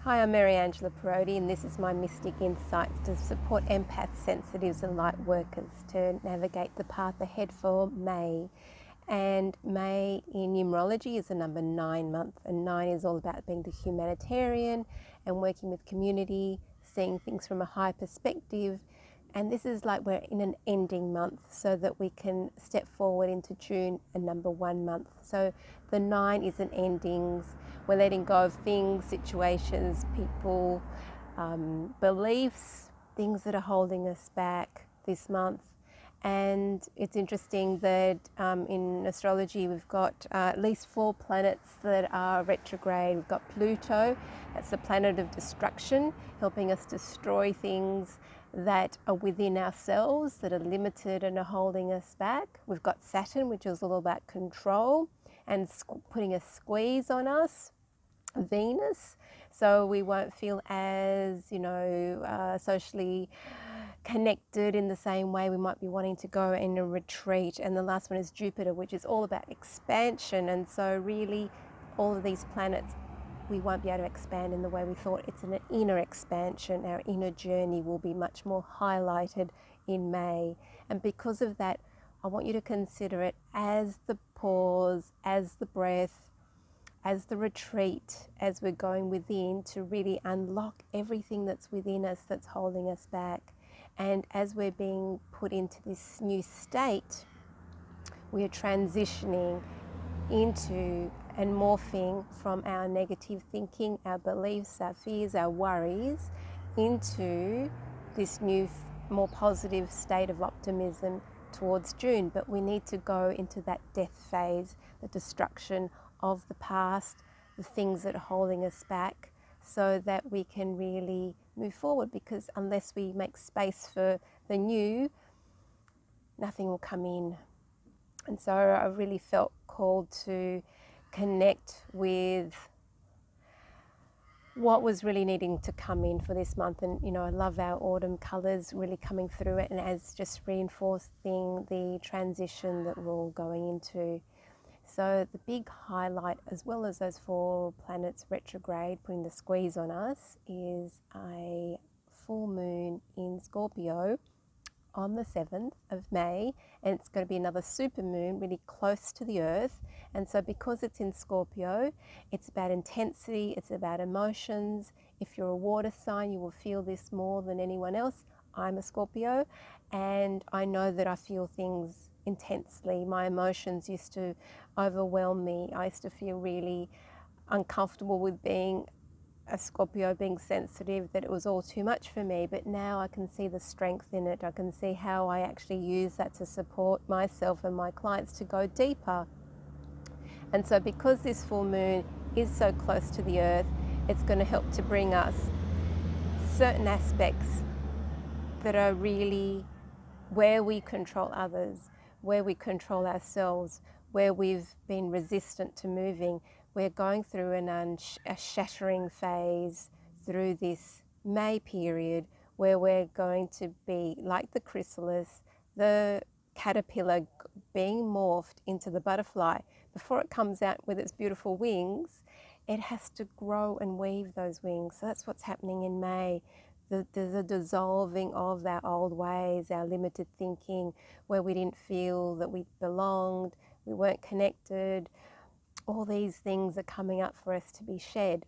Hi, I'm Mary Angela Parodi, and this is my Mystic Insights to support empaths, sensitives, and light workers to navigate the path ahead for May. And May in numerology is a number 9 month, and 9 is all about being the humanitarian and working with community, seeing things from a high perspective. And this is like we're in an ending month so that we can step forward into June, a number 1 month. So the 9 is an endings. We're letting go of things, situations, people, beliefs, things that are holding us back this month. And it's interesting that in astrology we've got at least 4 planets that are retrograde. We've got Pluto, that's the planet of destruction, helping us destroy things that are within ourselves, that are limited and are holding us back. We've got Saturn, which is all about control and putting a squeeze on us. Venus, so we won't feel as, socially connected in the same way. We might be wanting to go in a retreat. And the last one is Jupiter, which is all about expansion. And so really all of these planets, we won't be able to expand in the way we thought. It's an inner expansion. Our inner journey will be much more highlighted in May. And because of that, I want you to consider it as the pause, as the breath, as the retreat, as we're going within to really unlock everything that's within us that's holding us back. And as we're being put into this new state, we are transitioning into and morphing from our negative thinking, our beliefs, our fears, our worries, into this new, more positive state of optimism towards June. But we need to go into that death phase, the destruction of the past, the things that are holding us back, so that we can really move forward, because unless we make space for the new, nothing will come in. And so I really felt called to connect with what was really needing to come in for this month. And I love our autumn colours really coming through it, and as just reinforcing the transition that we're all going into. So the big highlight, as well as those 4 planets retrograde putting the squeeze on us, is a full moon in Scorpio on the 7th of May, and it's going to be another super moon really close to the earth. And so because it's in Scorpio, it's about intensity, it's about emotions. If you're a water sign, you will feel this more than anyone else. I'm a Scorpio, and I know that I feel things intensely. My emotions used to overwhelm me. I used to feel really uncomfortable with being a Scorpio, being sensitive, that it was all too much for me. But now I can see the strength in it. I can see how I actually use that to support myself and my clients to go deeper. And so because this full moon is so close to the earth, it's going to help to bring us certain aspects that are really where we control others, where we control ourselves, where we've been resistant to moving. We're going through a shattering phase through this May period, where we're going to be like the chrysalis, the caterpillar being morphed into the butterfly. Before it comes out with its beautiful wings, it has to grow and weave those wings. So that's what's happening in May. There's a dissolving of our old ways, our limited thinking, where we didn't feel that we belonged, we weren't connected. All these things are coming up for us to be shed,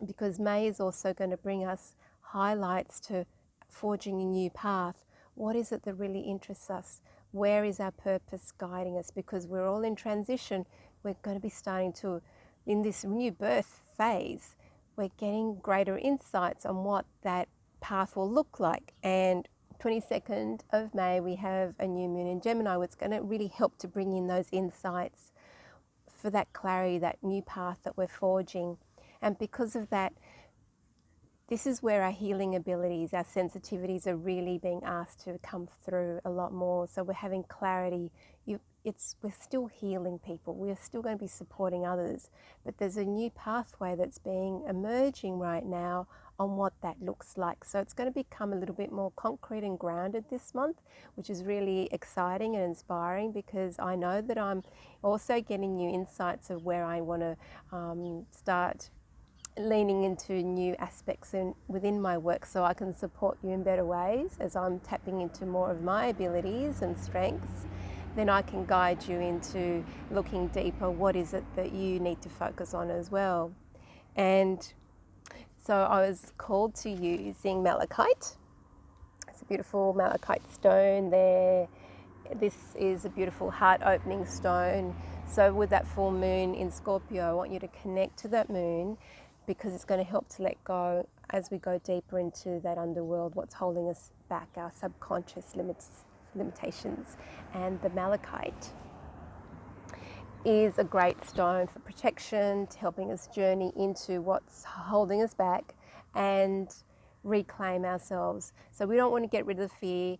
because May is also going to bring us highlights to forging a new path. What is it that really interests us? Where is our purpose guiding us? Because we're all in transition. We're going to be starting to, in this new birth phase, we're getting greater insights on what that path will look like. And 22nd of May, we have a new moon in Gemini, which is going to really help to bring in those insights for that clarity, that new path that we're forging. And because of that, this is where our healing abilities, our sensitivities are really being asked to come through a lot more. So we're having clarity. We're still healing people. We're still going to be supporting others. But there's a new pathway that's being emerging right now on what that looks like. So it's going to become a little bit more concrete and grounded this month, which is really exciting and inspiring, because I know that I'm also getting new insights of where I want to start leaning into new aspects within my work so I can support you in better ways as I'm tapping into more of my abilities and strengths. Then I can guide you into looking deeper. What is it that you need to focus on as well? And so I was called to using malachite. It's a beautiful malachite stone there. This is a beautiful heart opening stone. So with that full moon in Scorpio, I want you to connect to that moon because it's going to help to let go as we go deeper into that underworld, what's holding us back, our subconscious limitations. And the malachite is a great stone for protection, to helping us journey into what's holding us back and reclaim ourselves. So we don't want to get rid of the fear.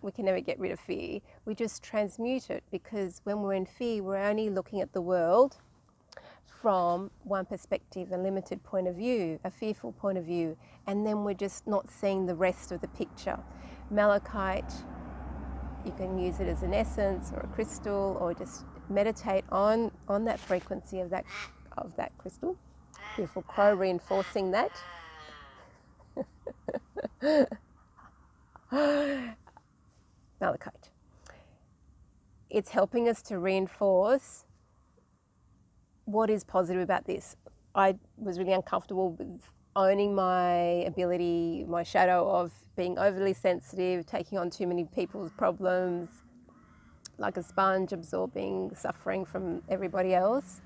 We can never get rid of fear. We just transmute it, because when we're in fear, we're only looking at the world from one perspective, a limited point of view, a fearful point of view, and then we're just not seeing the rest of the picture. Malachite, you can use it as an essence or a crystal, or just meditate on that frequency of that crystal. Beautiful crow reinforcing that. Malachite. It's helping us to reinforce what is positive about this. I was really uncomfortable with owning my ability, my shadow of being overly sensitive, taking on too many people's problems, like a sponge absorbing suffering from everybody else.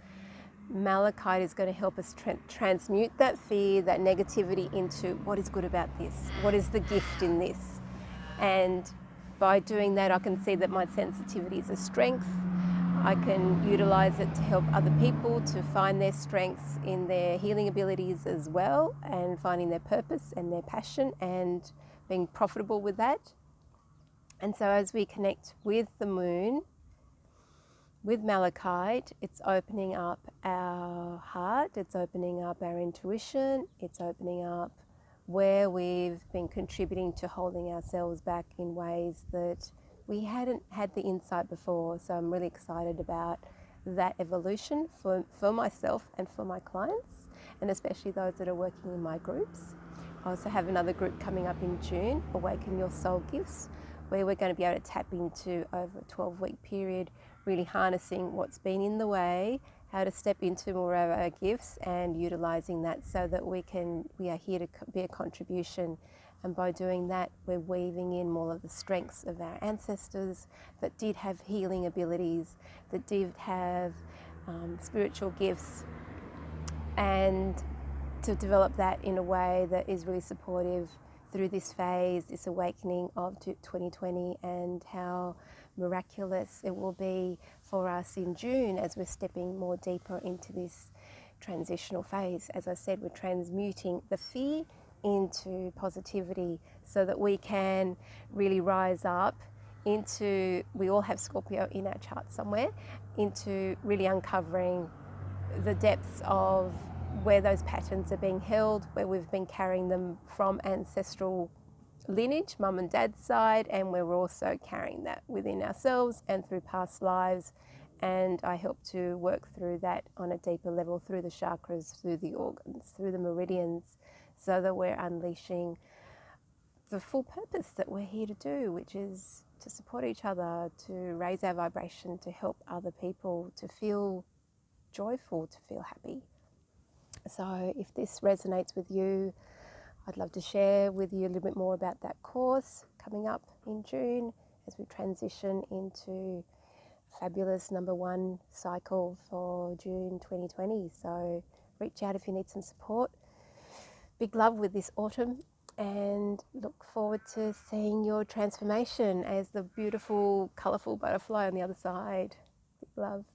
Malachite is going to help us transmute that fear, that negativity into what is good about this, what is the gift in this. And by doing that, I can see that my sensitivity is a strength. I can utilize it to help other people to find their strengths in their healing abilities as well, and finding their purpose and their passion and being profitable with that. And so as we connect with the moon, with malachite, it's opening up our heart, it's opening up our intuition, it's opening up where we've been contributing to holding ourselves back in ways that we hadn't had the insight before. So I'm really excited about that evolution for myself and for my clients, and especially those that are working in my groups. I also have another group coming up in June, Awaken Your Soul Gifts, where we're going to be able to tap into, over a 12-week period, really harnessing what's been in the way, how to step into more of our gifts and utilising that so that we are here to be a contribution. And by doing that, we're weaving in more of the strengths of our ancestors that did have healing abilities, that did have spiritual gifts, and to develop that in a way that is really supportive through this phase, this awakening of 2020, and how miraculous it will be for us in June as we're stepping more deeper into this transitional phase. As I said, we're transmuting the fear into positivity so that we can really rise up into, we all have Scorpio in our chart somewhere, into really uncovering the depths of where those patterns are being held, where we've been carrying them from ancestral lineage, mum and dad's side, and we're also carrying that within ourselves and through past lives. And I help to work through that on a deeper level through the chakras, through the organs, through the meridians, so that we're unleashing the full purpose that we're here to do, which is to support each other, to raise our vibration, to help other people to feel joyful, to feel happy. So if this resonates with you, I'd love to share with you a little bit more about that course coming up in June as we transition into fabulous #1 cycle for June 2020. So reach out if you need some support. Big love with this autumn, and look forward to seeing your transformation as the beautiful, colourful butterfly on the other side. Big love.